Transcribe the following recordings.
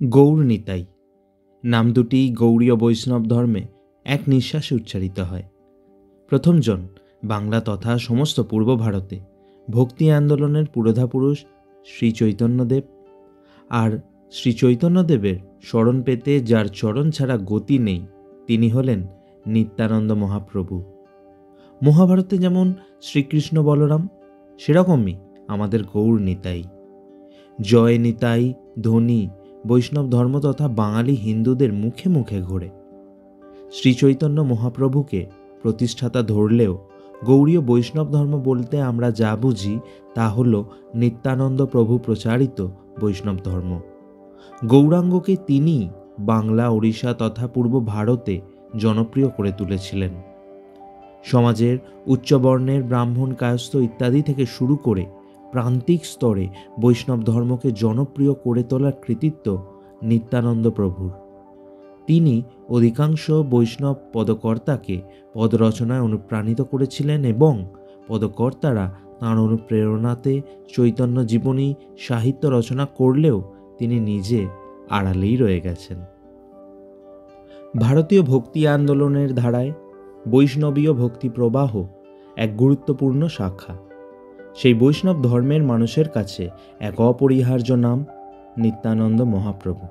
গৌর নিতাই নাম দুটি গৌড়ীয় বৈষ্ণব ধর্মে এক নিঃশ্বাসে উচ্চারিত হয়। প্রথমজন বাংলা তথা সমস্ত পূর্ব ভারতে ভক্তি আন্দোলনের পুরোধা পুরুষ শ্রী চৈতন্যদেব, আর শ্রী চৈতন্যদেবের শরণ পেতে যার চরণ ছাড়া গতি নেই তিনি হলেন নিত্যানন্দ মহাপ্রভু। মহাভারতে যেমন শ্রীকৃষ্ণ বলরাম, সেরকমই আমাদের গৌর নিতাই। জয় নিতাই ধ্বনি বৈষ্ণব ধর্ম তথা বাঙালি হিন্দুদের মুখে মুখে ঘোরে। শ্রীচৈতন্য মহাপ্রভুকে প্রতিষ্ঠাতা ধরলেও গৌড়ীয় বৈষ্ণব ধর্ম বলতে আমরা যা বুঝি তা হল নিত্যানন্দ প্রভু প্রচারিত বৈষ্ণব ধর্ম। গৌরাঙ্গকে তিনি বাংলা, ওড়িশা তথা পূর্ব ভারতে জনপ্রিয় করে তুলেছিলেন। সমাজের উচ্চবর্ণের ব্রাহ্মণ, কায়স্থ ইত্যাদি থেকে শুরু করে প্রান্তিক স্তরে বৈষ্ণব ধর্মকে জনপ্রিয় করে তোলার কৃতিত্ব নিত্যানন্দ প্রভুর। তিনি অধিকাংশ বৈষ্ণব পদকর্তাকে পদরচনায় অনুপ্রাণিত করেছিলেন এবং পদকর্তারা তাঁর অনুপ্রেরণাতে চৈতন্য জীবনী সাহিত্য রচনা করলেও তিনি নিজে আড়ালেই রয়ে গেছেন। ভারতীয় ভক্তি আন্দোলনের ধারায় বৈষ্ণবীয় ভক্তি প্রবাহ এক গুরুত্বপূর্ণ শাখা। সেই বৈষ্ণব ধর্মের মানুষের কাছে এক অপরিহার্য নাম নিত্যানন্দ মহাপ্রভু।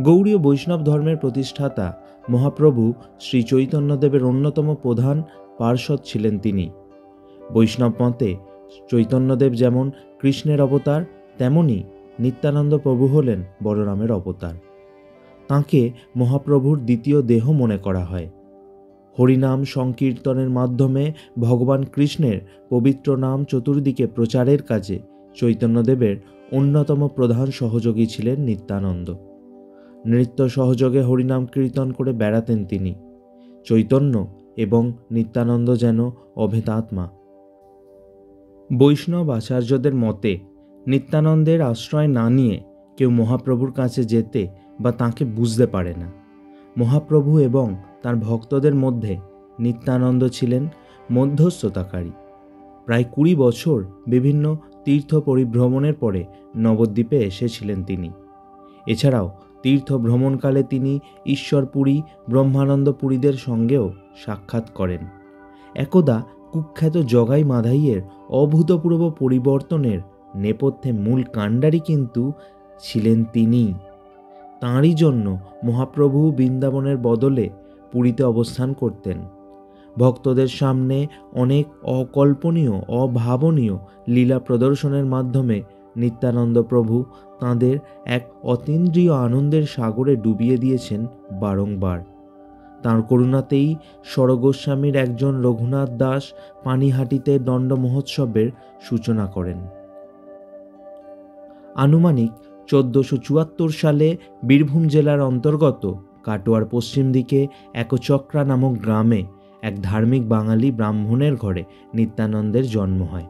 গৌড়ীয় বৈষ্ণব ধর্মের প্রতিষ্ঠাতা মহাপ্রভু শ্রী চৈতন্যদেবের অন্যতম প্রধান পার্ষদ ছিলেন তিনি। বৈষ্ণব মতে চৈতন্যদেব যেমন কৃষ্ণের অবতার, তেমনি নিত্যানন্দ প্রভু হলেন বলরামের অবতার। তাঁকে মহাপ্রভুর দ্বিতীয় দেহ মনে করা হয়। হরিনাম সংকীর্তনের মাধ্যমে ভগবান কৃষ্ণের পবিত্র নাম চতুর্দিকে প্রচারের কাজে চৈতন্যদেবের অন্যতম প্রধান সহযোগী ছিলেন নিত্যানন্দ। নৃত্য সহযোগে হরিনাম কীর্তন করে বেড়াতেন তিনি। চৈতন্য এবং নিত্যানন্দ যেন অভেদাত্মা। বৈষ্ণব আচার্যদের মতে নিত্যানন্দের আশ্রয় না নিয়ে কেউ মহাপ্রভুর কাছে যেতে বা তাঁকে বুঝতে পারে না। মহাপ্রভু এবং তার ভক্তদের মধ্যে নিত্যানন্দ ছিলেন মধ্যস্থতাকারী। প্রায় 20 বছর বিভিন্ন তীর্থ পরিভ্রমণের পরে নবদ্বীপে এসেছিলেন তিনি। এছাড়াও তীর্থ ভ্রমণকালে তিনি ঈশ্বরপুরী, ব্রহ্মানন্দপুরীদের সঙ্গেও সাক্ষাৎ করেন। একদা কুখ্যাত জগাই মাধাইয়ের অভূতপূর্ব পরিবর্তনের নেপথ্যে মূল কাণ্ডারি কিন্তু ছিলেন তিনি। তাঁরই জন্য মহাপ্রভু বৃন্দাবনের বদলে পুরীতে অবস্থান করতেন। ভক্তদের সামনে অনেক অকল্পনীয়, অভাবনীয় লীলা প্রদর্শনের মাধ্যমে নিত্যানন্দ প্রভু তাঁদের এক অতীন্দ্রিয় আনন্দের সাগরে ডুবিয়ে দিয়েছেন বারংবার। তাঁর করুণাতেই স্বরগোস্বামীর একজন রঘুনাথ দাস পানিহাটিতে দণ্ড মহোৎসবের সূচনা করেন। আনুমানিক 1474 সালে বীরভূম জেলার অন্তর্গত কাটোয়ার পশ্চিম দিকে একচক্রা নামক গ্রামে এক ধার্মিক বাঙালি ব্রাহ্মণের ঘরে নিত্যানন্দের জন্ম হয়।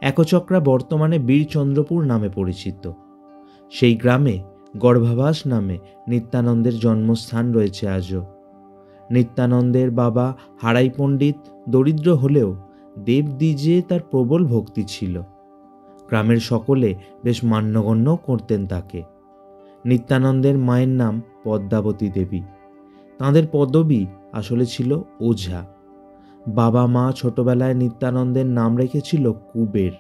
একচক্রা বর্তমানে বীরচন্দ্রপুর নামে পরিচিত। সেই গ্রামে গর্ভাবাস নামে নিত্যানন্দের জন্মস্থান রয়েছে আজও। নিত্যানন্দের বাবা হারাই পণ্ডিত দরিদ্র হলেও দেবদ্বিজে তার প্রবল ভক্তি ছিল। গ্রামের সকলে বেশ মান্যগণ্য করতেন তাকে। নিত্যানন্দের মায়ের নাম পদ্মাবতী দেবী। তাঁদের পদবী আসলে ছিল ওঝা। বাবা মা ছোটবেলায় নিত্যানন্দের নাম রেখেছিল কুবের।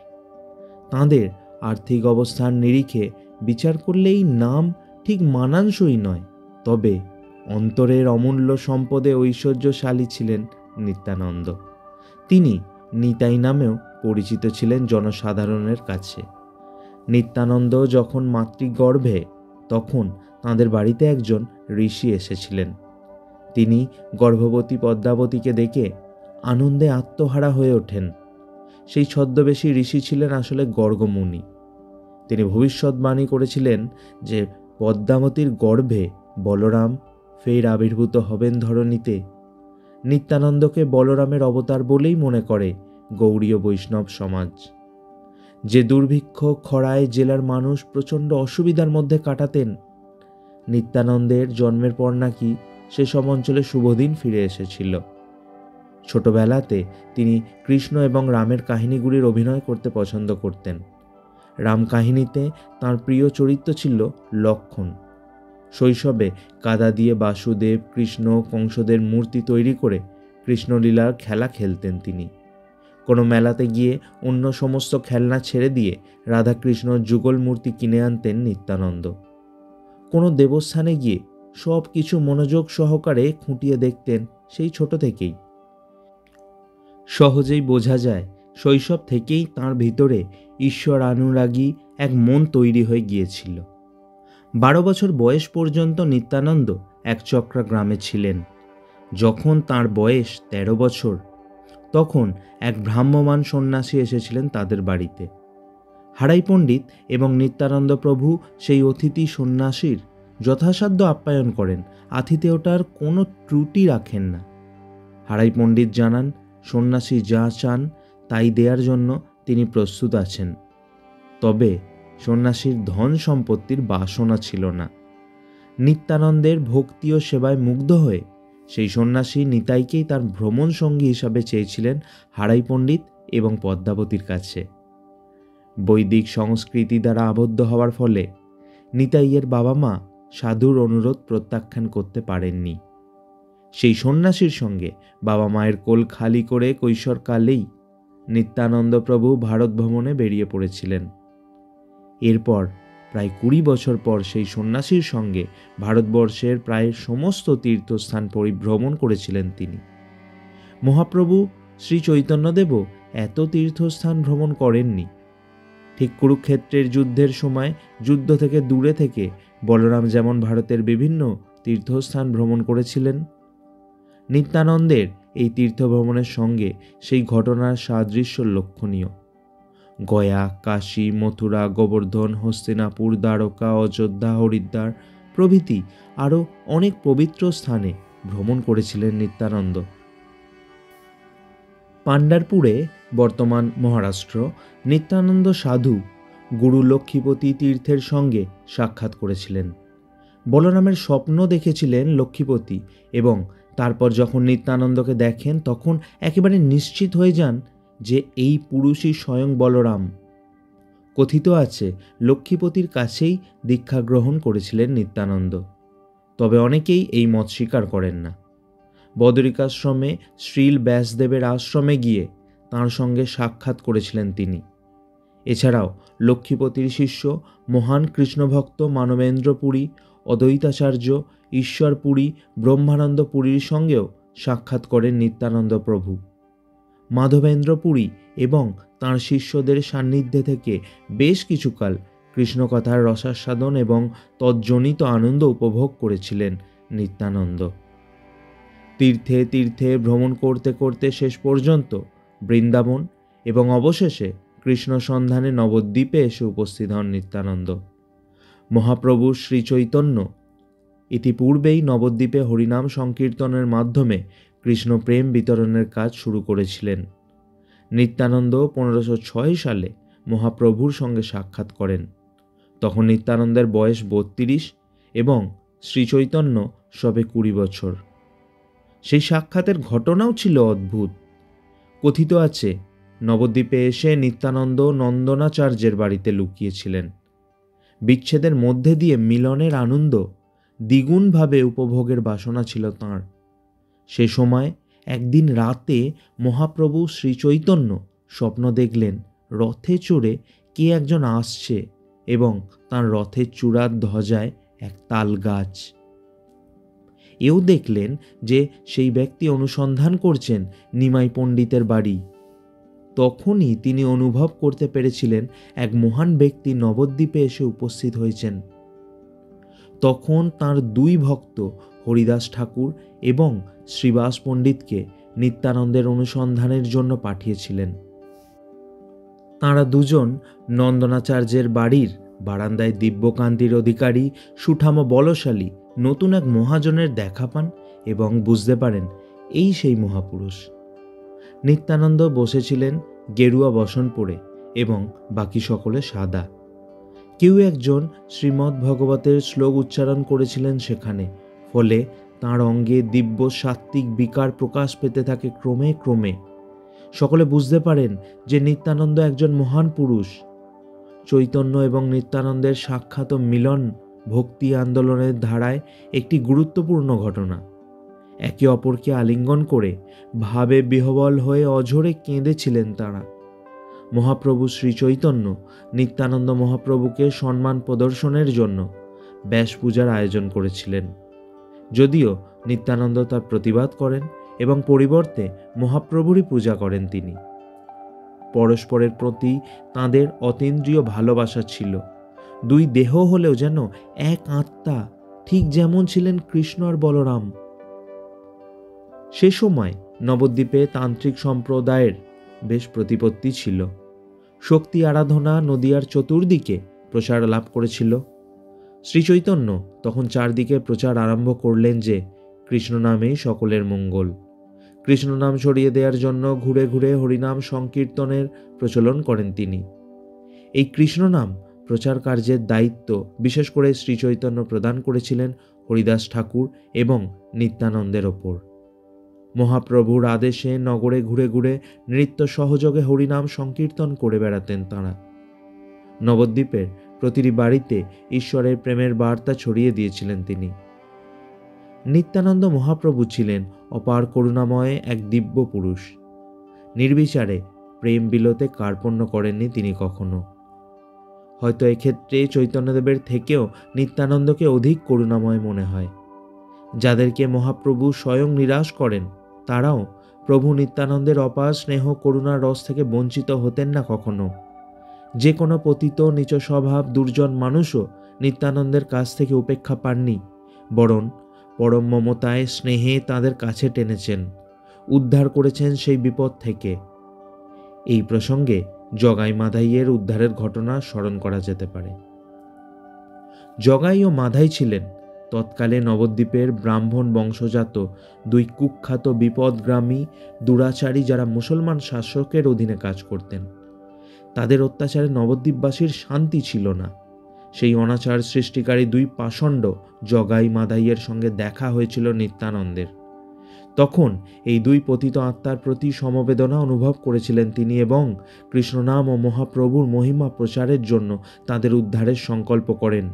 তাঁদের আর্থিক অবস্থার নিরিখে বিচার করলে এই নাম ঠিক মানানসই নয়, তবে অন্তরের অমূল্য সম্পদে ঐশ্বর্যশালী ছিলেন নিত্যানন্দ। তিনি নিতাই নামেও পরিচিত ছিলেন জনসাধারণের কাছে। নিত্যানন্দ যখন মাতৃগর্ভে, তখন তাঁদের বাড়িতে একজন ঋষি এসেছিলেন। তিনি গর্ভবতী পদ্মাবতীকে দেখে আনন্দে আত্মহারা হয়ে ওঠেন। সেই ছদ্মবেশী ঋষি ছিলেন আসলে গর্গমুনি। তিনি ভবিষ্যৎবাণী করেছিলেন যে পদ্মাবতীর গর্ভে বলরাম ফের আবির্ভূত হবেন ধরণীতে। নিত্যানন্দকে বলরামের অবতার বলেই মনে করে গৌড়ীয় বৈষ্ণব সমাজ। যে দুর্ভিক্ষ খরায় জেলার মানুষ প্রচণ্ড অসুবিধার মধ্যে কাটাতেন, নিত্যানন্দের জন্মের পর নাকি সেসব অঞ্চলে শুভদিন ফিরে এসেছিল। ছোটবেলাতে তিনি কৃষ্ণ এবং রামের কাহিনীগুলির অভিনয় করতে পছন্দ করতেন। রাম কাহিনীতে তাঁর প্রিয় চরিত্র ছিল লক্ষ্মণ। শৈশবে কাদা দিয়ে বাসুদেব, কৃষ্ণ, কংসদের মূর্তি তৈরি করে কৃষ্ণলীলার খেলা খেলতেন তিনি। কোনো মেলাতে গিয়ে অন্য সমস্ত খেলনা ছেড়ে দিয়ে রাধাকৃষ্ণর যুগল মূর্তি কিনে আনতেন নিত্যানন্দ। কোনো দেবস্থানে গিয়ে সব কিছু মনোযোগ সহকারে খুঁটিয়ে দেখতেন সেই ছোট থেকেই। সহজেই বোঝা যায় শৈশব থেকেই তাঁর ভিতরে ঈশ্বর অনুরাগী এক মন তৈরি হয়ে গিয়েছিল। 12 বছর বয়স পর্যন্ত নিত্যানন্দ একচক্রা গ্রামে ছিলেন। যখন তাঁর বয়স 13 বছর, তখন এক ভ্রাম্যমাণ সন্ন্যাসী এসেছিলেন তাদের বাড়িতে। হারাই পণ্ডিত এবং নিত্যানন্দ প্রভু সেই অতিথি সন্ন্যাসীর যথাসাধ্য আপ্যায়ন করেন, আতিথেয়তার কোনো ত্রুটি রাখেন না। হারাই পণ্ডিত জানান, সন্ন্যাসী যা চান তাই দেওয়ার জন্য তিনি প্রস্তুত আছেন। তবে সন্ন্যাসীর ধন সম্পত্তির বাসনা ছিল না। নিত্যানন্দের ভক্তি ও সেবায় মুগ্ধ হয়ে সেই সন্ন্যাসী নিতাইকেই তার ভ্রমণ সঙ্গী হিসাবে চেয়েছিলেন হারাই পণ্ডিত এবং পদ্মাবতীর কাছে। বৈদিক সংস্কৃতি দ্বারা আবদ্ধ হওয়ার ফলে নিতাইয়ের বাবা মা সাধুর অনুরোধ প্রত্যাখ্যান করতে পারেননি। সেই সন্ন্যাসীর সঙ্গে বাবা মায়ের কোল খালি করে কৈশোরকালেই নিত্যানন্দ প্রভু ভারত ভ্রমণে বেরিয়ে পড়েছিলেন। এরপর প্রায় 20 বছর পর সেই সন্ন্যাসীর সঙ্গে ভারতবর্ষের প্রায় সমস্ত তীর্থস্থান পরিভ্রমণ করেছিলেন তিনি। মহাপ্রভু শ্রী চৈতন্যদেবও এত তীর্থস্থান ভ্রমণ করেননি। ঠিক কুরুক্ষেত্রের যুদ্ধের সময় যুদ্ধ থেকে দূরে থেকে বলরাম যেমন ভারতের বিভিন্ন তীর্থস্থান ভ্রমণ করেছিলেন, নিত্যানন্দের এই তীর্থভ্রমণের সঙ্গে সেই ঘটনার সাদৃশ্য লক্ষণীয়। গয়া, কাশী, মথুরা, গোবর্ধন, হস্তিনাপুর, দ্বারকা, অযোধ্যা, হরিদ্বার প্রভৃতি আরও অনেক পবিত্র স্থানে ভ্রমণ করেছিলেন নিত্যানন্দ। পাণ্ডারপুরে, বর্তমান মহারাষ্ট্র, নিত্যানন্দ সাধু গুরু লক্ষ্মীপতি তীর্থের সঙ্গে সাক্ষাৎ করেছিলেন। বলরামের স্বপ্ন দেখেছিলেন লক্ষ্মীপতি এবং তারপর যখন নিত্যানন্দকে দেখেন তখন একেবারে নিশ্চিত হয়ে যান যে এই পুরুষই স্বয়ং বলরাম। কথিত আছে লক্ষ্মীপতির কাছেই দীক্ষা গ্রহণ করেছিলেন নিত্যানন্দ। তবে অনেকেই এই মত স্বীকার করেন না। বদরিকাশ্রমে শ্রীল ব্যাসদেবের আশ্রমে গিয়ে তাঁর সঙ্গে সাক্ষাৎ করেছিলেন তিনি। এছাড়াও লক্ষ্মীপতির শিষ্য মহান কৃষ্ণভক্ত মানবেন্দ্র পুরী, অদ্বৈতাচার্য ঈশ্বর পুরী, ব্রহ্মানন্দ পুরীর সঙ্গেও সাক্ষাৎ করেন নিত্যানন্দ প্রভু। মাধবেন্দ্র পুরী এবং তাঁর শিষ্যদের সান্নিধ্যে থেকে বেশ কিছুকাল কৃষ্ণকথার রসাস্বাদন এবং তজ্জনিত আনন্দ উপভোগ করেছিলেন নিত্যানন্দ। তীর্থে তীর্থে ভ্রমণ করতে করতে শেষ পর্যন্ত বৃন্দাবন এবং অবশেষে কৃষ্ণ সন্ধানে নবদ্বীপে এসে উপস্থিত হন নিত্যানন্দ। মহাপ্রভু শ্রী চৈতন্য ইতিপূর্বেই নবদ্বীপে হরিনাম সংকীর্তনের মাধ্যমে কৃষ্ণ প্রেম বিতরণের কাজ শুরু করেছিলেন। নিত্যানন্দ 1506 সালে মহাপ্রভুর সঙ্গে সাক্ষাৎ করেন। তখন নিত্যানন্দের বয়স 32 এবং শ্রী চৈতন্য সবে 20 বছর। সেই সাক্ষাতের ঘটনাও ছিল অদ্ভুত। কথিত আছে নবদ্বীপে এসে নিত্যানন্দ নন্দনাচার্যের বাড়িতে লুকিয়েছিলেন। বিচ্ছেদের মধ্যে দিয়ে মিলনের আনন্দ দ্বিগুণভাবে উপভোগের বাসনা ছিল তাঁর। সে সময় একদিন রাতে মহাপ্রভু শ্রী চৈতন্য স্বপ্ন দেখলেন রথে চড়ে কে একজন আসছে এবং তাঁর রথের চূড়ার ধ্বজায় এক তাল গাছ। এও দেখলেন যে সেই ব্যক্তি অনুসন্ধান করছেন নিমাই পণ্ডিতের বাড়ি। তখনই তিনি অনুভব করতে পেরেছিলেন এক মহান ব্যক্তি নবদ্বীপে এসে উপস্থিত হয়েছেন। তখন তাঁর 2 ভক্ত হরিদাস ঠাকুর এবং শ্রীবাস পণ্ডিতকে নিত্যানন্দের অনুসন্ধানের জন্য পাঠিয়েছিলেন। তাঁরা দুজন নন্দনাচার্যের বাড়ির বারান্দায় দিব্যকান্তির অধিকারী সুঠাম বলশালী নতুন এক মহাজনের দেখা পান এবং বুঝতে পারেন এই সেই মহাপুরুষ। নিত্যানন্দ বসেছিলেন গেরুয়া বসন পরে এবং বাকি সকলে সাদা। কেউ একজন শ্রীমদ্ ভগবতের শ্লোক উচ্চারণ করেছিলেন সেখানে, ফলে তাঁর অঙ্গে দিব্য সাত্ত্বিক বিকার প্রকাশ পেতে থাকে ক্রমে ক্রমে। সকলে বুঝতে পারেন যে নিত্যানন্দ একজন মহান পুরুষ। চৈতন্য এবং নিত্যানন্দের সাক্ষাৎ ও মিলন ভক্তি আন্দোলনের ধারায় একটি গুরুত্বপূর্ণ ঘটনা। একে অপরকে আলিঙ্গন করে ভাবে বিহ্বল হয়ে অঝরে কেঁদেছিলেন তারা। মহাপ্রভু শ্রী চৈতন্য নিত্যানন্দ মহাপ্রভুকে সম্মান প্রদর্শনের জন্য ব্যাস পূজার আয়োজন করেছিলেন। যদিও নিত্যানন্দ তার প্রতিবাদ করেন এবং পরিবর্তে মহাপ্রভুরই পূজা করেন তিনি। পরস্পরের প্রতি তাঁদের অতীন্দ্রিয় ভালোবাসা ছিল। দুই দেহ হলেও যেন এক আত্মা, ঠিক যেমন ছিলেন কৃষ্ণ আর বলরাম। সে সময় নবদ্বীপে তান্ত্রিক সম্প্রদায়ের বেশ প্রতিপত্তি ছিল। শক্তি আরাধনা নদিয়ার চতুর্দিকে প্রসার লাভ করেছিল। শ্রীচৈতন্য তখন চারদিকে প্রচার আরম্ভ করলেন যে কৃষ্ণ নামেই সকলের মঙ্গল। কৃষ্ণ নাম ছড়িয়ে দেওয়ার জন্য ঘুরে ঘুরে হরিনাম সংকীর্তনের প্রচলন করেন তিনি। এই কৃষ্ণ নাম প্রচার কার্যের দায়িত্ব বিশেষ করে শ্রীচৈতন্য প্রদান করেছিলেন হরিদাস ঠাকুর এবং নিত্যানন্দের ওপর। মহাপ্রভুর আদেশে নগরে ঘুরে ঘুরে নৃত্য সহযোগে হরিনাম সংকীর্তন করে বেড়াতেন তাঁরা। নবদ্বীপের প্রতিটি বাড়িতে ঈশ্বরের প্রেমের বার্তা ছড়িয়ে দিয়েছিলেন তিনি। নিত্যানন্দ মহাপ্রভু ছিলেন অপার করুণাময় এক দিব্য পুরুষ। নির্বিচারে প্রেম বিলোতে কার্পণ্য করেননি তিনি কখনো। হয়তো এক্ষেত্রে চৈতন্যদেবের থেকেও নিত্যানন্দকে অধিক করুণাময় মনে হয়। যাদেরকে মহাপ্রভু স্বয়ং নিরাশ করেন তারাও প্রভু নিত্যানন্দের অপার স্নেহ করুণার রস থেকে বঞ্চিত হতেন না কখনো। যে কোনো পতিত নীচ স্বভাব দুর্জন মানুষও নিত্যানন্দের কাছ থেকে উপেক্ষা পাননি, বরং পরম মমতায় স্নেহে তাদের কাছে টেনেছেন, উদ্ধার করেছেন সেই বিপদ থেকে। এই প্রসঙ্গে জগাই মাধাইয়ের উদ্ধারের ঘটনা স্মরণ করা যেতে পারে। জগাই ও মাধাই ছিলেন তৎকালে নবদ্বীপের ব্রাহ্মণ বংশজাত দুই কুখ্যাত বিপদগ্রামী দুরাচারী যারা মুসলমান শাসকের অধীনে কাজ করতেন। তাদের অত্যাচারে নবদ্বীপবাসীর শান্তি ছিল না। সেই অনাচার সৃষ্টিকারী দুই পাষণ্ড জগাই মাধাইয়ের সঙ্গে দেখা হয়েছিল নিত্যানন্দের। তখন এই দুই পতিত আত্মার প্রতি সমবেদনা অনুভব করেছিলেন তিনি এবং কৃষ্ণনাম ও মহাপ্রভুর মহিমা প্রচারের জন্য তাদের উদ্ধারের সংকল্প করেন।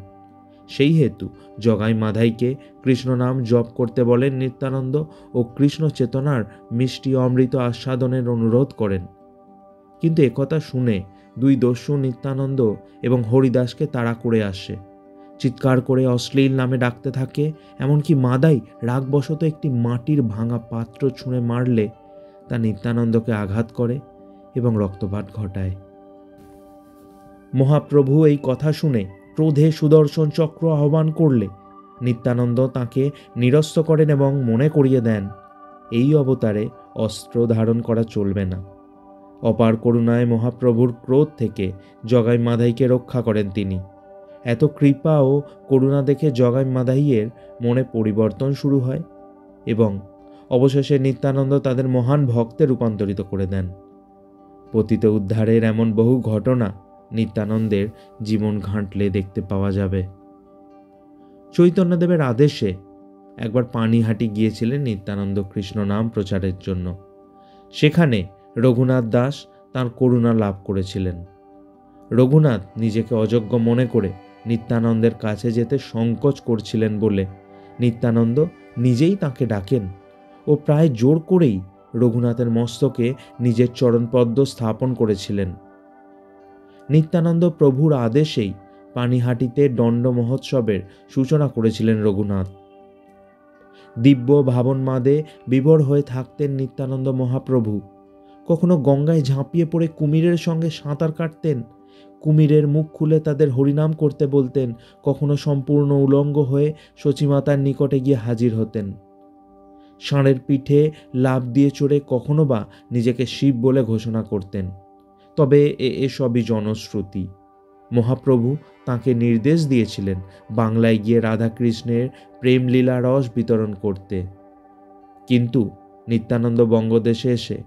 সেই হেতু জগাই মাধাইকে কৃষ্ণনাম জপ করতে বলেন নিত্যানন্দ ও কৃষ্ণ চেতনার মিষ্টি অমৃত আস্বাদনের অনুরোধ করেন। কিন্তু একথা শুনে দুই দস্যু নিত্যানন্দ এবং হরিদাসকে তাড়া করে আসে, চিৎকার করে অশ্লীল নামে ডাকতে থাকে। এমনকি মাদাই রাগবশত একটি মাটির ভাঙা পাত্র ছুঁড়ে মারলে তা নিত্যানন্দকে আঘাত করে এবং রক্তপাত ঘটায়। মহাপ্রভু এই কথা শুনে ক্রোধে সুদর্শন চক্র আহ্বান করলে নিত্যানন্দ তাকে নিরস্ত করেন এবং মনে করিয়ে দেন এই অবতারে অস্ত্র ধারণ করা চলবে না। অপার করুণায় মহাপ্রভুর ক্রোধ থেকে জগাই মাধাইকে রক্ষা করেন তিনি। এত কৃপা ও করুণা দেখে জগাই মাধাইয়ের মনে পরিবর্তন শুরু হয় এবং অবশেষে নিত্যানন্দ তাদের মহান ভক্তে রূপান্তরিত করে দেন। পতিত উদ্ধারের এমন বহু ঘটনা নিত্যানন্দের জীবন ঘাঁটলে দেখতে পাওয়া যাবে। চৈতন্যদেবের আদেশে একবার পানিহাটি গিয়েছিলেন নিত্যানন্দ কৃষ্ণ নাম প্রচারের জন্য। সেখানে রঘুনাথ দাস তাঁর করুণা লাভ করেছিলেন। রঘুনাথ নিজেকে অযোগ্য মনে করে নিত্যানন্দের কাছে যেতে সংকোচ করছিলেন বলে নিত্যানন্দ নিজেই তাকে ডাকেন ও প্রায় জোর করেই রঘুনাথের মস্তকে নিজের চরণপদ্ম স্থাপন করেছিলেন। নিত্যানন্দ প্রভুর আদেশেই পানিহাটিতে দণ্ড মহোৎসবের সূচনা করেছিলেন রঘুনাথ। দিব্য ভাবনমাদে বিভোর হয়ে থাকতেন নিত্যানন্দ মহাপ্রভু। কখনো গঙ্গায় ঝাঁপিয়ে পড়ে কুমিরের সঙ্গে সাঁতার কাটতেন, কুমিরের মুখ খুলে তাদের হরিনাম করতে বলতেন। কখনো সম্পূর্ণ উলঙ্গ হয়ে সচিমাতার নিকটে গিয়ে হাজির হতেন। ষাঁড়ের পিঠে লাফ দিয়ে চড়ে কখনো বা নিজেকে শিব বলে ঘোষণা করতেন। তবে এসবই জনশ্রুতি। মহাপ্রভু তাঁকে নির্দেশ দিয়েছিলেন বাংলায় গিয়ে রাধাকৃষ্ণের প্রেমলীলা রস বিতরণ করতে। কিন্তু নিত্যানন্দ বঙ্গদেশে এসে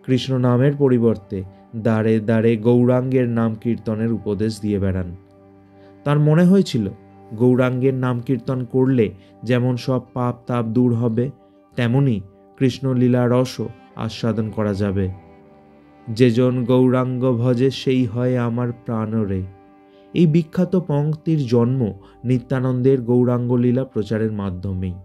কৃষ্ণ নামের পরিবর্তে দাঁড়ে দাঁড়ে গৌরাঙ্গের নাম কীর্তনের উপদেশ দিয়ে বেড়ান। তার মনে হয়েছিল গৌরাঙ্গের নাম কীর্তন করলে যেমন সব পাপ তাপ দূর হবে, তেমনি কৃষ্ণলীলা রসও আস্বাদন করা যাবে। যেজন গৌরাঙ্গ ভজে সেই হয় আমার প্রাণরে, এই বিখ্যাত পংক্তির জন্ম নিত্যানন্দের গৌরাঙ্গলীলা প্রচারের মাধ্যমেই।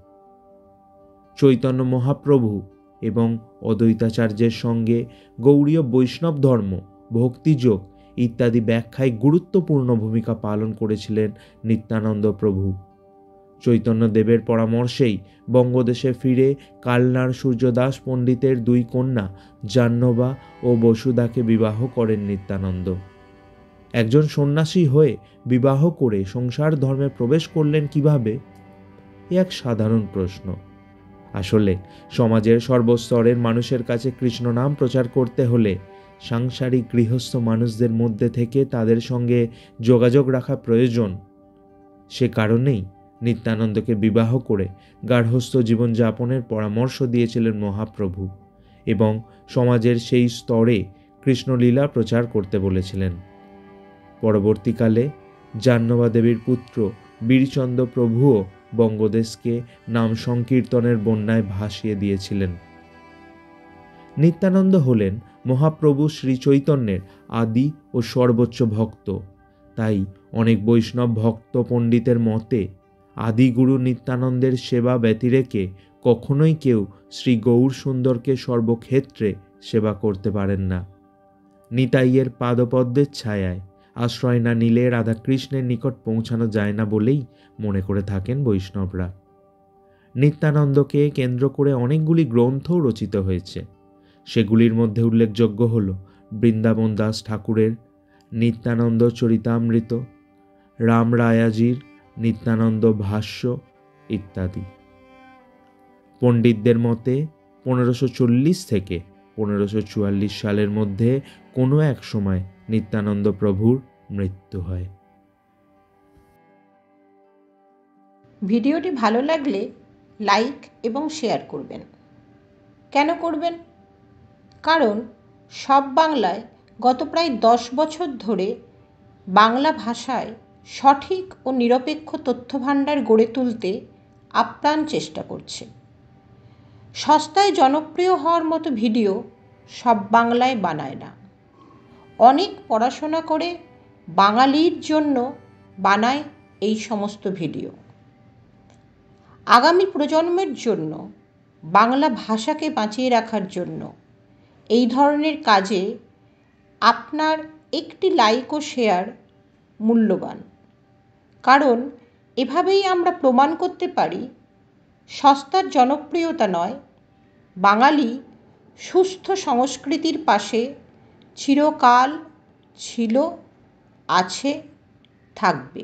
চৈতন্য মহাপ্রভু এবং অদ্বৈতাচার্যের সঙ্গে গৌড়ীয় বৈষ্ণব ধর্ম, ভক্তিযোগ ইত্যাদি ব্যাখ্যায় গুরুত্বপূর্ণ ভূমিকা পালন করেছিলেন নিত্যানন্দ প্রভু। চৈতন্যদেবের পরামর্শেই বঙ্গদেশে ফিরে কালনার সূর্যদাস পণ্ডিতের দুই কন্যা জাহ্নবা ও বসুধাকে বিবাহ করেন নিত্যানন্দ। একজন সন্ন্যাসী হয়ে বিবাহ করে সংসার ধর্মে প্রবেশ করলেন কিভাবে? এ এক সাধারণ প্রশ্ন। আসলে সমাজের সর্বস্তরের মানুষের কাছে কৃষ্ণ নাম প্রচার করতে হলে সাংসারিক গৃহস্থ মানুষদের মধ্যে থেকে তাদের সঙ্গে যোগাযোগ রাখা প্রয়োজন। সে কারণেই নিত্যানন্দকে বিবাহ করে গার্হস্থ্য জীবনযাপনের পরামর্শ দিয়েছিলেন মহাপ্রভু এবং সমাজের সেই স্তরে কৃষ্ণলীলা প্রচার করতে বলেছিলেন। পরবর্তীকালে জাহ্নবা দেবীর পুত্র বীরচন্দ্র প্রভুও বঙ্গদেশকে নাম সংকীর্তনের বন্যায় ভাসিয়ে দিয়েছিলেন। নিত্যানন্দ হলেন মহাপ্রভু শ্রী চৈতন্যের আদি ও সর্বোচ্চ ভক্ত। তাই অনেক বৈষ্ণব ভক্ত পণ্ডিতের মতে আদিগুরু নিত্যানন্দের সেবা ব্যতিরেকে কখনোই কেউ শ্রী গৌর সুন্দরকে সর্বক্ষেত্রে সেবা করতে পারেন না। নিতাইয়ের পাদপদ্মের ছায়ায় আশ্রয় না নিলে রাধাকৃষ্ণের নিকট পৌঁছানো যায় না বলেই মনে করে থাকেন বৈষ্ণবরা। নিত্যানন্দকে কেন্দ্র করে অনেকগুলি গ্রন্থও রচিত হয়েছে। সেগুলির মধ্যে উল্লেখযোগ্য হল বৃন্দাবন দাস ঠাকুরের নিত্যানন্দ চরিতামৃত, রামরায়াজির নিত্যানন্দ ভাষ্য ইত্যাদি। পণ্ডিতদের মতে 1540 থেকে 1544 সালের মধ্যে কোনো এক সময় নিত্যানন্দ প্রভুর মৃত্যু হয়। ভিডিওটি ভালো লাগলে লাইক এবং শেয়ার করবেন। কেন করবেন? কারণ সব বাংলায় গত প্রায় 10 বছর ধরে বাংলা ভাষায় সঠিক ও নিরপেক্ষ তথ্যভাণ্ডার গড়ে তুলতে আপ্রাণ চেষ্টা করছে। সস্তায় জনপ্রিয় হওয়ার মতো ভিডিও সব বাংলায় বানায় না। অনেক পড়াশোনা করে বাঙালির জন্য বানায় এই সমস্ত ভিডিও। আগামী প্রজন্মের জন্য বাংলা ভাষাকে বাঁচিয়ে রাখার জন্য এই ধরনের কাজে আপনার একটি লাইক ও শেয়ার মূল্যবান। কারণ এভাবেই আমরা প্রমাণ করতে পারি সস্তার জনপ্রিয়তা নয়, বাঙালি সুস্থ সংস্কৃতির পাশে চিরকাল ছিল, আছে, থাকবে।